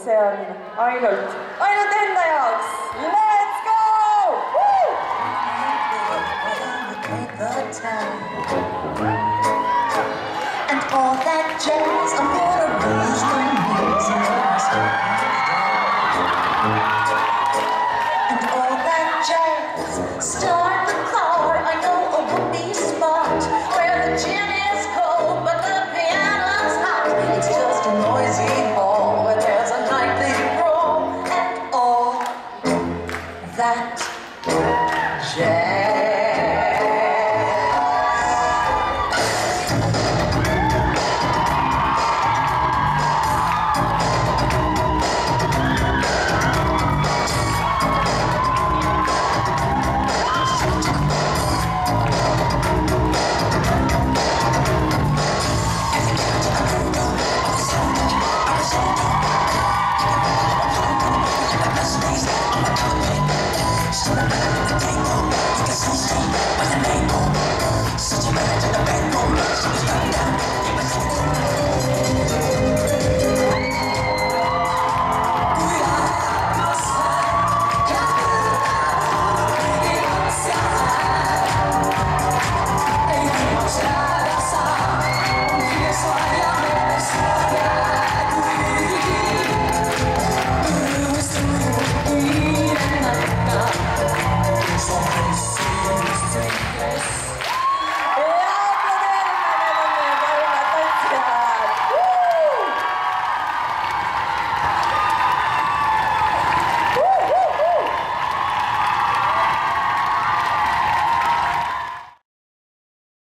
see on ainult enda jaoks. Let's go! And all that jazz, I'm gonna raise my knees and all that jazz, start the car. I know a would-be spot where the gin is cold but the piano's hot. It's just a noisy hall where there's a nightly brawl and all that